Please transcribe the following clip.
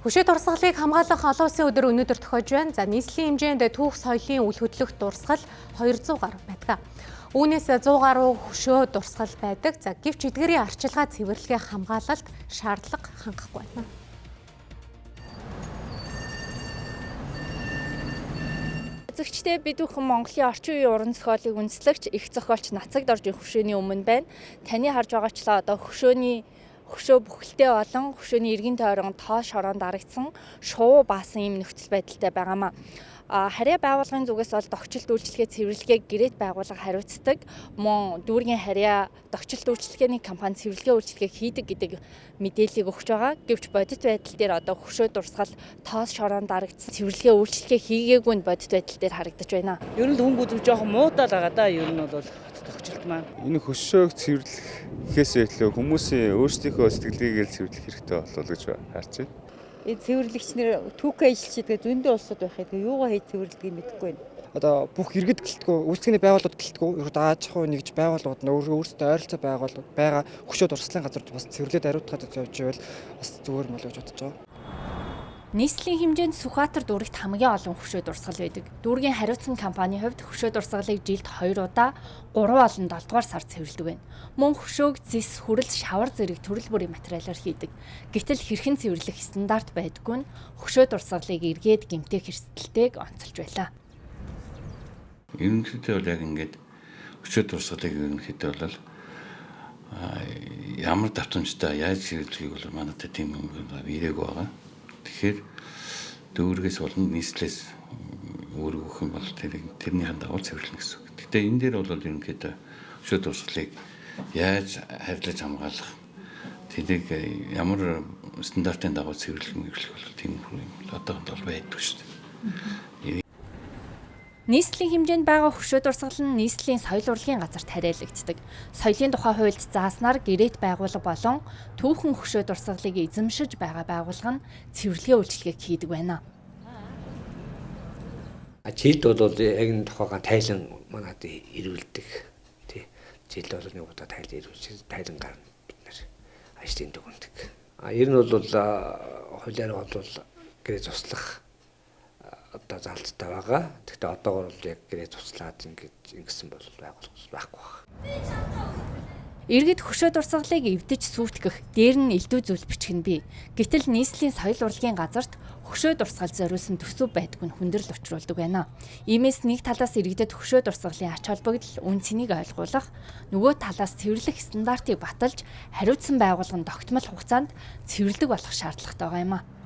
Хөшөө дурсгалыг хамгаалах олон улсын өдөр өнөөдөр тохиож байна. За нийслэлийн хэмжээнд түүх соёлын үл хөдлөх дурсгал 200 гаруй байдаг. Үүнээс 100 гаруй хөшөө дурсгал байдаг. За гэвч эдгээрийн арчилгаа цэвэрлэгээ хамгаалалт шаардлага хангахгүй байна. Эзэгчтэй бид бүхэн Монголын орчин үеийн уран зохиолыг үндэслэгч их зохиолч Нацаг Доржийн хөшөөний өмнө байна. Таны харж байгаачлаа одоо хөшөө бүхэлдээ болон хөшөөний эргэн тойрон тоо шороонд дарагдсан шувуу баасан юм нөхцөл байдалтай байгаамаа. Харьяа байгууллагын зүгээс бол догчлолт үйлчлэгээ цэвэрлэгээг гэрээт байгууллага хариуцдаг. Мөн дүүргийн харьяа догчлолт үйлчлэгээний компани цэвэрлэгээ үйлчлэгээ хийдэг гэдэг мэдээллийг өгч байгаа. Гэвч бодит байдал дээр одоо хөшөө дурсгал тоос шороонд дарагдсан цэвэрлэгээ үйлчлэгээ хийгээгүй нь бодит байдал дээр харагдаж байна. Ер нь хүн бүзэг жоохон муудаал байгаа да. Ер нь бол догчлолт маань. Энэ хөшөөг цэвэрлэхээс илүү хүмүүсийн өөрсдийнхөө сэтгэлгээгээр цэвэрлэх хэрэгтэй болов гэж харж байна. Цэвэрлэгч нэр түүхээ ажилладаг зөндөө улсууд байхад юугаа хийж цэвэрлэдгийг мэдэхгүй байна. Одоо бүх иргэд гэлтгүү, үйлчлэгээний байгууллагууд гэлтгүү, ерөөд аж ахуй нэгж байгууллагууд өөрсдөө ойролцоо байгууллагууд байгаа хөшөө дурслын газар бас цэвэрлээд ариутгаад явж байвал бас зүгээр мөн л гэж бодож байгаа. Нийслэлийн хэмжээнд Сүхбаатар дүүрэгт хамгийн олон хөшөө дурсгал байдаг. Дүүргийн хариуцсан компанийн хувьд хөшөө дурсгалыг жилд 2 удаа 3 болон 7 дугаар сар цэвэрлэдэг байна. Мөн хөшөөг зис, хүрэл, шавар зэрэг төрөл бүрийн материалаар хийдэг. Гэтэл хэрхэн цэвэрлэх стандарт байдаггүй нь хөшөө дурсгалыг эргээд гэмтэх эрсдэлтэйг онцолж байлаа. Ерөнхийдөө бол яг ингээд хөшөө дурсгалыг ерөнхийдөө бол ямар давтамжтай яаж цэвэрлэхийг бол манайд тийм юм ирээгүй байгаа. Тэгэхээр дүүргээс болон нийслэлээс өөрөөх юм бол тэрний дагуу цэвэрлэнэ гэсэн үг. Гэтэ энэ дээр бол ерөнхийдөө хөшөө дурсгалыг яаж харьлаж хамгаалах, тэрийг ямар стандартын дагуу цэвэрлэх бол тийм юм одоохонд бол байдгүй шүү дээ. Нийслэлийн хэмжээнд байгаа хөшөө дурсгал нь нийслэлийн соёл урлагийн газарт хариалагддаг. Соёлын тухай хуульд зааснаар гэрээт байгууллага болон түүхэн хөшөө дурсгалыг эзэмшиж байгаа байгууллага нь цэвэрлэгээ үйлчлэгийг хийдэг байна. Жилд бол яг энэ тухайга тайлан манад ирүүлдэг. Тий. Жилд бол нэг удаа тайлан ирүүлж тайлан гарна бид нар ажлын дүгндэг. Ер нь бол хуулиар бол гэрээ туслах одоо залттай байгаа. Гэхдээ одоогор бол яг гэрээ туслаад ингэсэн бол байгуулах байхгүй байна. Иргэд хөшөө дурсгалыг эвдэж сүйтгэх дээр нь элдв зүйл бичих нь бий. Гэтэл нийслэлийн соёл урлагийн газарт хөшөө дурсгал зориулсан төсөв байдгүй нь хүндрэл учруулдаг байна. Иймээс нэг талаас иргэдэд хөшөө дурсгалын ач холбогдол үн цэнийг ойлгуулах, нөгөө талаас цэвэрлэх стандартыг баталж хариуцсан байгууллагын тогтмол хугацаанд цэвэрлэг болох шаардлагатай байгаа юм а.